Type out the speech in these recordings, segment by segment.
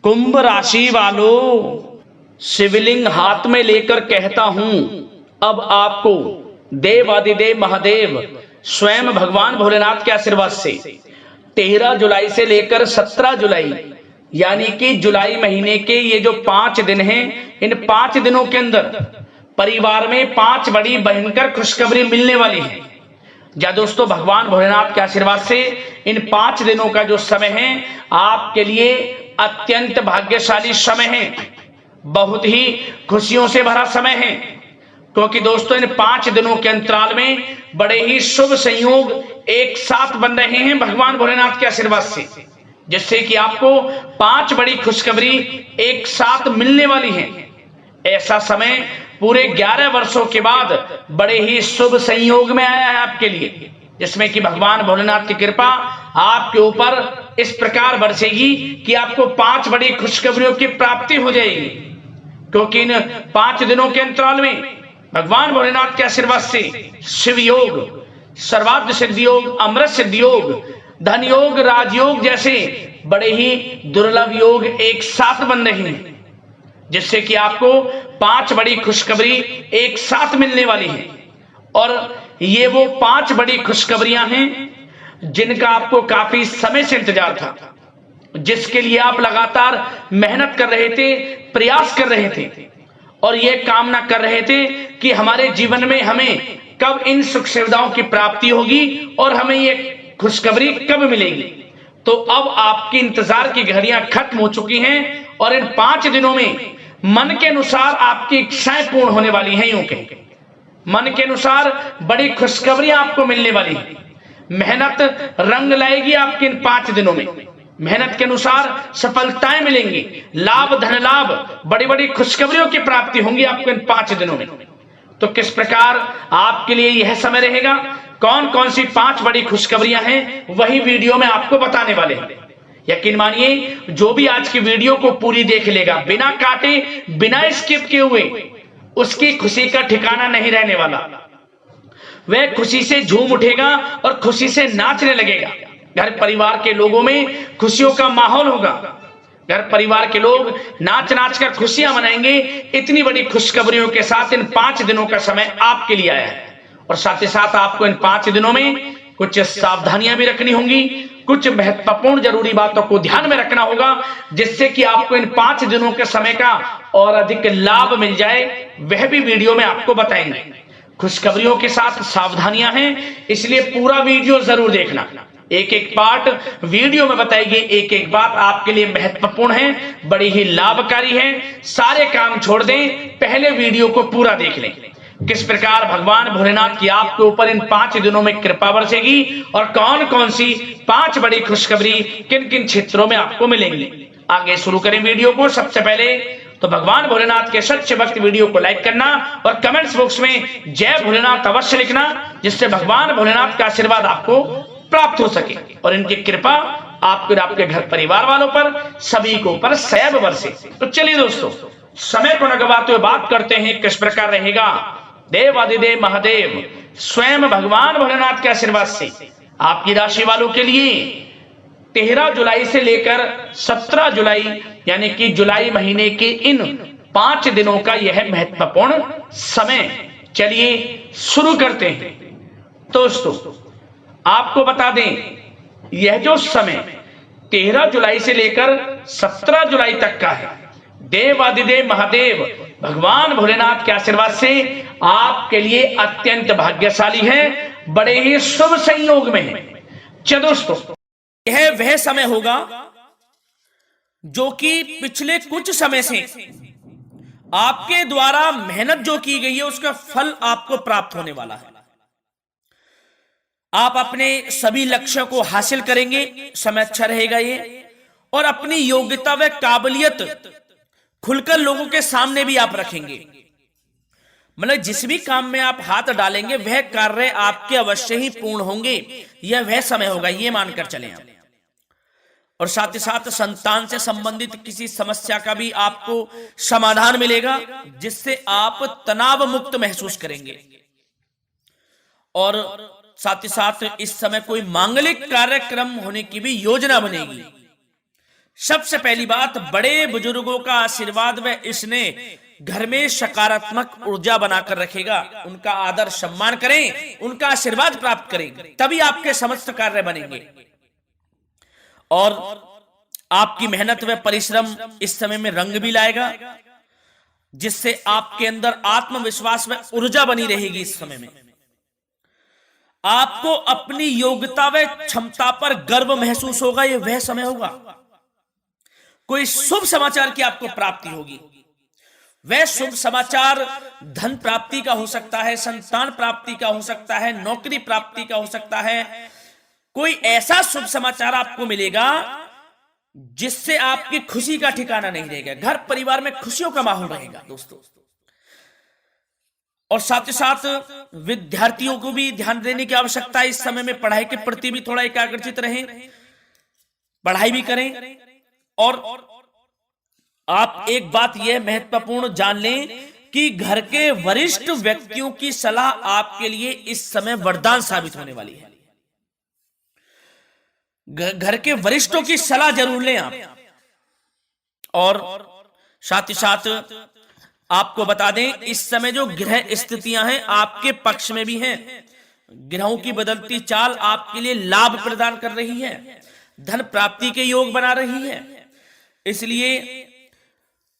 कुंभ राशि वालों, शिवलिंग हाथ में लेकर कहता हूं, अब आपको देवादिदेव महादेव स्वयं भगवान भोलेनाथ के आशीर्वाद से 13 जुलाई से लेकर 17 जुलाई यानी कि जुलाई महीने के ये जो 5 दिन हैं, इन 5 दिनों के अंदर परिवार में 5 बड़ी भयंकर खुशखबरी मिलने वाली है। या दोस्तों, भगवान भोलेनाथ के आशीर्वाद से इन 5 दिनों का जो समय है आपके लिए अत्यंत भाग्यशाली समय है, बहुत ही खुशियों से भरा समय है। क्योंकि दोस्तों, इन 5 दिनों के अंतराल में बड़े ही शुभ संयोग एक साथ बन रहे हैं भगवान भोलेनाथ के आशीर्वाद से, जिससे कि आपको 5 बड़ी खुशखबरी एक साथ मिलने वाली है। ऐसा समय पूरे 11 वर्षों के बाद बड़े ही शुभ संयोग में आया है आपके लिए, जिसमें कि भगवान भोलेनाथ की कृपा आपके ऊपर इस प्रकार बरसेगी कि आपको 5 बड़ी खुशखबरियों की प्राप्ति हो जाएगी। क्योंकि इन 5 दिनों के अंतराल में भगवान भोलेनाथ के आशीर्वाद से शिव योग, सर्वार्थ सिद्धि योग, अमृत सिद्धि योग, धन योग, राजयोग जैसे बड़े ही दुर्लभ योग एक साथ बन रहे हैं, जिससे कि आपको 5 बड़ी खुशखबरी एक साथ मिलने वाली है। और ये वो 5 बड़ी खुशखबरियां हैं जिनका आपको काफी समय से इंतजार था, जिसके लिए आप लगातार मेहनत कर रहे थे, प्रयास कर रहे थे और ये कामना कर रहे थे कि हमारे जीवन में हमें कब इन सुख सुविधाओं की प्राप्ति होगी और हमें ये खुशखबरी कब मिलेगी। तो अब आपकी इंतजार की घड़ियां खत्म हो चुकी हैं और इन 5 दिनों में मन के अनुसार आपकी इच्छाएं पूर्ण होने वाली हैं। यूं कहें, मन के अनुसार बड़ी खुशखबरियां आपको मिलने वाली हैं। मेहनत रंग लाएगी आपके इन 5 दिनों में, मेहनत के अनुसार सफलताएं मिलेंगी, लाभ, धन लाभ, बड़ी बड़ी खुशखबरियों की प्राप्ति होंगी आपको इन 5 दिनों में। तो किस प्रकार आपके लिए यह समय रहेगा, कौन कौन सी 5 बड़ी खुशखबरियां हैं, वही वीडियो में आपको बताने वाले हैं। यकीन मानिए, जो भी आज की वीडियो को पूरी देख लेगा, बिना काटे, बिना स्किप किए हुए, उसकी खुशी का ठिकाना नहीं रहने वाला। वह खुशी से झूम उठेगा और खुशी से नाचने लगेगा। घर परिवार के लोगों में खुशियों का माहौल होगा, घर परिवार के लोग नाच नाच कर खुशियां मनाएंगे। इतनी बड़ी खुशखबरियों के साथ इन 5 दिनों का समय आपके लिए आया है। और साथ ही साथ आपको इन 5 दिनों में कुछ सावधानियां भी रखनी होंगी, कुछ महत्वपूर्ण जरूरी बातों को ध्यान में रखना होगा, जिससे कि आपको इन 5 दिनों के समय का और अधिक लाभ मिल जाए। वह भी वीडियो में आपको बताएंगे। खुशखबरियों के साथ सावधानियां हैं, इसलिए पूरा वीडियो जरूर देखना। एक एक पार्ट वीडियो में बताई गई एक एक बात आपके लिए महत्वपूर्ण है, बड़ी ही लाभकारी है। सारे काम छोड़ दें, पहले वीडियो को पूरा देख लें। किस प्रकार भगवान भोलेनाथ की आपके ऊपर इन 5 दिनों में कृपा बरसेगी और कौन कौन सी 5 बड़ी खुशखबरी किन किन क्षेत्रों में आपको मिलेंगी। आगे शुरू करें वीडियो को। सबसे पहले तो भगवान भोलेनाथ के सच्चे भक्त वीडियो को लाइक करना और कमेंट्स बॉक्स में जय भोलेनाथ अवश्य लिखना, जिससे भगवान भोलेनाथ का आशीर्वाद आपको प्राप्त हो सके और इनकी कृपा आपके और आपके घर परिवार वालों पर, सभी को ऊपर सैब बरसे। तो चलिए दोस्तों, समय को न गवाते हुए बात करते हैं किस प्रकार रहेगा देवादिदेव महादेव स्वयं भगवान भोलेनाथ के आशीर्वाद से आपकी राशि वालों के लिए 13 जुलाई से लेकर 17 जुलाई यानी कि जुलाई महीने के इन 5 दिनों का यह महत्वपूर्ण समय। चलिए शुरू करते हैं। दोस्तों, आपको बता दें, यह जो समय 13 जुलाई से लेकर 17 जुलाई तक का है, देवादिदेव महादेव भगवान भोलेनाथ के आशीर्वाद से आपके लिए अत्यंत भाग्यशाली है, बड़े ही शुभ संयोग में है। चलो दोस्तों, यह वह समय होगा जो कि पिछले कुछ समय से आपके द्वारा मेहनत जो की गई है उसका फल आपको प्राप्त होने वाला है। आप अपने सभी लक्ष्यों को हासिल करेंगे, समय अच्छा रहेगा ये, और अपनी योग्यता व काबिलियत खुलकर लोगों के सामने भी आप रखेंगे। मतलब जिस भी काम में आप हाथ डालेंगे वह कार्य आपके अवश्य ही पूर्ण होंगे। यह वह समय होगा, ये मानकर चलें आप। और साथ ही साथ संतान से संबंधित किसी समस्या का भी आपको समाधान मिलेगा, जिससे आप तनाव मुक्त महसूस करेंगे। और साथ ही साथ इस समय कोई मांगलिक कार्यक्रम होने की भी योजना बनेगी। सबसे पहली बात, बड़े बुजुर्गों का आशीर्वाद व इसने घर में सकारात्मक ऊर्जा बनाकर रखेगा। उनका आदर सम्मान करें, उनका आशीर्वाद प्राप्त करें, तभी आपके समस्त कार्य बनेंगे। और आपकी मेहनत व परिश्रम इस समय में रंग भी लाएगा, जिससे आपके अंदर आत्मविश्वास व ऊर्जा बनी रहेगी। इस समय में आपको अपनी योग्यता व क्षमता पर गर्व महसूस होगा। यह वह समय होगा, कोई शुभ समाचार की आपको प्राप्ति होगी। वह शुभ समाचार धन प्राप्ति का हो सकता है, संतान प्राप्ति का हो सकता है, नौकरी प्राप्ति का हो सकता है। कोई ऐसा शुभ समाचार आपको मिलेगा जिससे आपकी खुशी का ठिकाना नहीं रहेगा। घर परिवार में खुशियों का माहौल रहेगा दोस्तों। और साथ ही साथ विद्यार्थियों को भी ध्यान देने की आवश्यकता है। इस समय में पढ़ाई के प्रति भी थोड़ा एकाग्रचित रहें, पढ़ाई भी करें। और आप एक बात यह महत्वपूर्ण जान लें कि घर के वरिष्ठ व्यक्तियों की सलाह आपके लिए इस समय वरदान साबित होने वाली है। घर के वरिष्ठों की सलाह जरूर लें आप। और साथ ही साथ आपको बता दें, इस समय जो ग्रह स्थितियां हैं आपके पक्ष में भी हैं। ग्रहों की बदलती चाल आपके लिए लाभ प्रदान कर रही है, धन प्राप्ति के योग बना रही है। इसलिए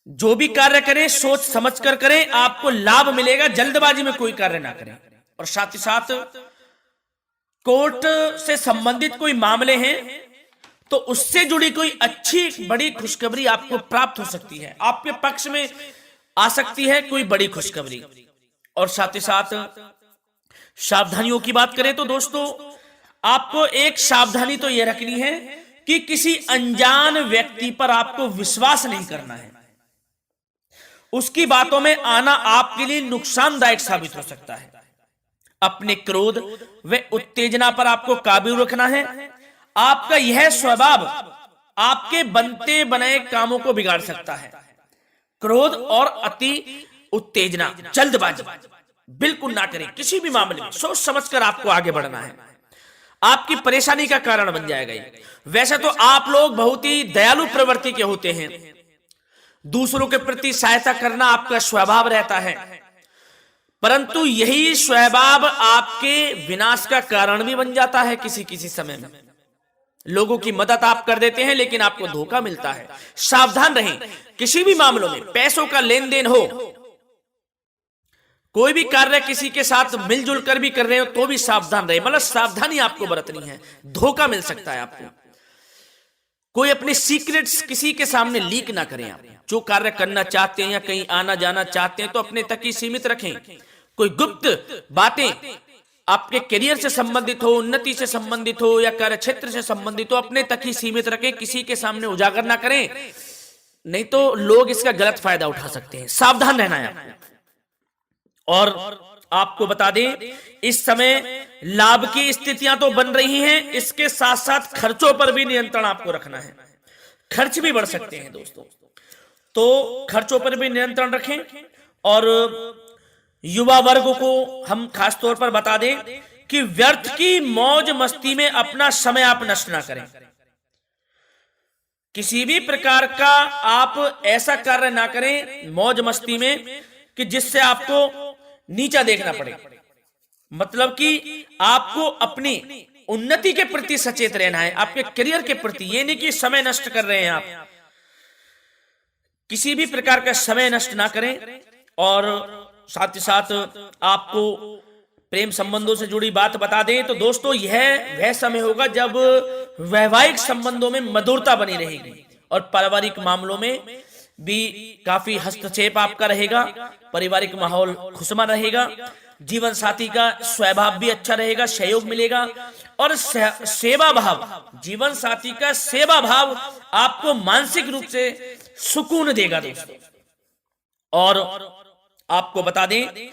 जो भी कार्य करें सोच समझ कर करें, आपको लाभ मिलेगा। जल्दबाजी में कोई कार्य ना करें। और साथ ही साथ कोर्ट से संबंधित कोई मामले हैं तो उससे जुड़ी कोई अच्छी बड़ी खुशखबरी आपको प्राप्त हो सकती है, आपके पक्ष में आ सकती है कोई बड़ी खुशखबरी। और साथ ही साथ सावधानियों की बात करें तो दोस्तों, आपको एक सावधानी तो यह रखनी है कि किसी अनजान व्यक्ति पर आपको विश्वास नहीं करना है। उसकी बातों में आना आपके लिए नुकसानदायक साबित हो सकता है। अपने क्रोध व उत्तेजना पर आपको काबू रखना है। आपका यह स्वभाव आपके बनते बनाए कामों को बिगाड़ सकता है। क्रोध और अति उत्तेजना, जल्दबाजी बिल्कुल ना करें। किसी भी मामले में सोच समझकर आपको आगे बढ़ना है, आपकी परेशानी का कारण बन जाएगा ये। वैसे तो आप लोग बहुत ही दयालु प्रवृत्ति के होते हैं, दूसरों के प्रति सहायता करना आपका स्वभाव रहता है, परंतु यही स्वभाव आपके विनाश का कारण भी बन जाता है। किसी किसी समय में लोगों की मदद आप कर देते हैं लेकिन आपको धोखा मिलता है। सावधान रहें। किसी भी मामलों में पैसों का लेन देन हो, कोई भी कार्य किसी के साथ मिलजुल कर भी कर रहे हो तो भी सावधान रहे। मतलब सावधानी आपको बरतनी है, धोखा मिल सकता है आपको। कोई अपने सीक्रेट्स किसी के सामने लीक ना करें। आप जो कार्य करना चाहते हैं या कहीं आना जाना चाहते हैं तो अपने तक ही सीमित रखें। कोई गुप्त बातें आपके करियर से संबंधित हो, उन्नति से संबंधित हो या कार्य क्षेत्र से संबंधित हो, अपने तक ही सीमित रखें, किसी के सामने उजागर ना करें, नहीं तो लोग इसका गलत फायदा उठा सकते हैं। सावधान रहना है आपको। और आपको बता दें, इस समय लाभ की स्थितियां तो बन रही हैं, इसके साथ साथ खर्चों पर भी नियंत्रण आपको रखना है। खर्च भी बढ़ सकते हैं दोस्तों, तो खर्चों पर भी नियंत्रण रखें। और युवा वर्ग को हम खास तौर पर बता दें कि व्यर्थ की मौज मस्ती में अपना समय आप नष्ट ना करें। किसी भी प्रकार का आप ऐसा कार्य ना करें मौज मस्ती में कि जिससे आपको नीचा देखना पड़े। मतलब कि आपको अपनी उन्नति के प्रति सचेत रहना है, आपके करियर के प्रति। ये नहीं कि समय नष्ट कर रहे हैं आप, किसी भी प्रकार का समय नष्ट ना करें। और साथ ही साथ आपको प्रेम संबंधों से जुड़ी बात बता दें तो दोस्तों, यह वह समय होगा जब वैवाहिक संबंधों में मधुरता बनी रहेगी और पारिवारिक मामलों में भी काफी हस्तक्षेप आपका रहेगा। पारिवारिक माहौल खुशनुमा रहेगा, जीवन साथी का स्वभाव भी अच्छा रहेगा, सहयोग मिलेगा। और सेवा भाव, जीवन साथी का सेवा भाव आपको मानसिक रूप से सुकून देगा दोस्तों। और आपको बता दें,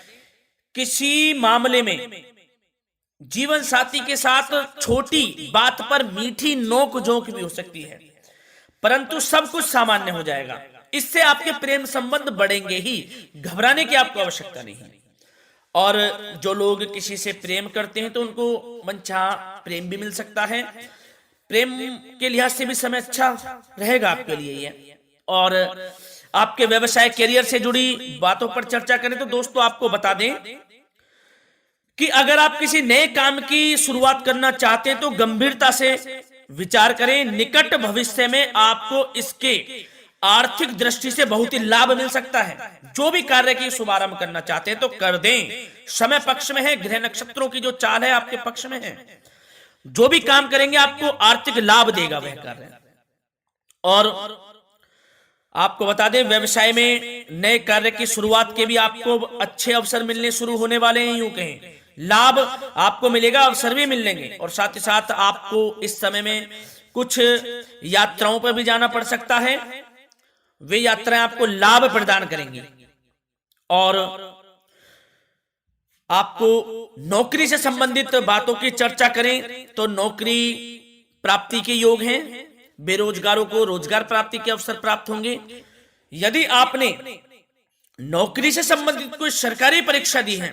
किसी मामले में जीवन साथी के साथ छोटी बात पर मीठी नोक झोंक भी हो सकती है, परंतु सब कुछ सामान्य हो जाएगा। इससे आपके प्रेम संबंध बढ़ेंगे ही, घबराने की आपको आवश्यकता नहीं। और जो लोग किसी से प्रेम करते हैं तो उनको मनचाहा प्रेम भी मिल सकता है, प्रेम के लिहाज से भी समय अच्छा रहेगा आपके लिए ये। और आपके व्यवसाय कैरियर से जुड़ी बातों पर चर्चा करें तो दोस्तों आपको बता दें कि अगर आप किसी नए काम की शुरुआत करना चाहते हैं तो गंभीरता से विचार करें। निकट भविष्य में आपको इसके आर्थिक दृष्टि से बहुत ही लाभ मिल सकता है। जो भी कार्य की शुभारंभ करना चाहते हैं तो कर दें, समय पक्ष में है। ग्रह नक्षत्रों की जो चाल है आपके पक्ष में है। जो भी काम करेंगे आपको आर्थिक लाभ देगा वह कार्य। और आपको बता दें व्यवसाय में नए कार्य की शुरुआत के भी आपको अच्छे अवसर मिलने शुरू होने वाले हैं। यूं कहें लाभ आपको मिलेगा, अवसर भी मिलेंगे। और साथ ही साथ आपको इस समय में कुछ यात्राओं पर भी जाना पड़ सकता है। वे यात्राएं आपको लाभ प्रदान करेंगी। और आपको नौकरी से संबंधित बातों की चर्चा करें तो नौकरी प्राप्ति के योग हैं। बेरोजगारों को रोजगार प्राप्ति के अवसर प्राप्त होंगे। यदि आपने नौकरी से संबंधित कोई सरकारी परीक्षा दी है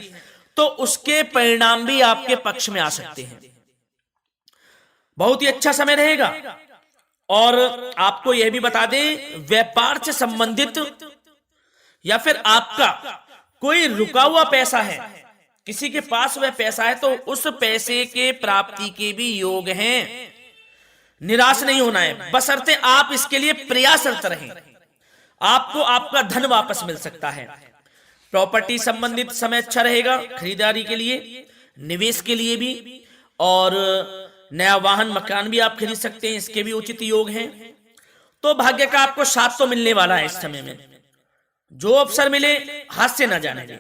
तो उसके परिणाम भी आपके पक्ष में आ सकते हैं। बहुत ही अच्छा समय रहेगा। और आपको यह भी बता दें व्यापार से संबंधित या फिर आपका कोई रुका हुआ पैसा है, किसी के पास वह पैसा है, तो उस पैसे के प्राप्ति के भी योग हैं। निराश नहीं होना है, बशर्ते आप इसके लिए प्रयासरत रहें। आपको आपका धन वापस मिल सकता है। प्रॉपर्टी संबंधित समय अच्छा रहेगा, खरीदारी के लिए, निवेश के लिए भी। और नया वाहन मकान भी आप खरीद सकते हैं, इसके भी उचित योग हैं। तो भाग्य का आपको साथ तो मिलने वाला है इस समय में। जो अवसर मिले हाथ से ना जाने दें।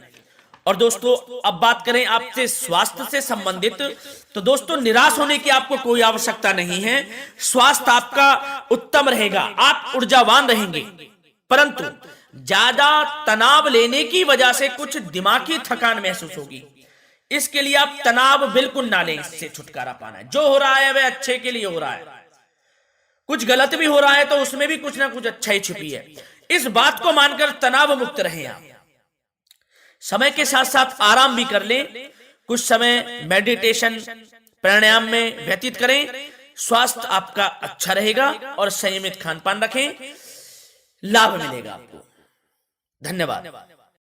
और दोस्तों अब बात करें आपसे स्वास्थ्य से संबंधित, तो दोस्तों निराश होने की आपको कोई आवश्यकता नहीं है। स्वास्थ्य आपका उत्तम रहेगा, आप ऊर्जावान रहेंगे। परंतु ज्यादा तनाव लेने की वजह से कुछ दिमागी थकान महसूस होगी। इसके लिए आप तनाव बिल्कुल ना लें। इससे छुटकारा पाना है। जो हो रहा है वह अच्छे के लिए हो रहा है। कुछ गलत भी हो रहा है तो उसमें भी कुछ ना कुछ अच्छा ही छुपी है। इस बात को मानकर तनाव मुक्त रहें आप। समय के साथ साथ आराम भी कर लें। कुछ समय मेडिटेशन प्राणायाम में व्यतीत करें। स्वास्थ्य आपका अच्छा रहेगा और संयमित खान पान रखें, लाभ मिलेगा आपको। धन्यवाद।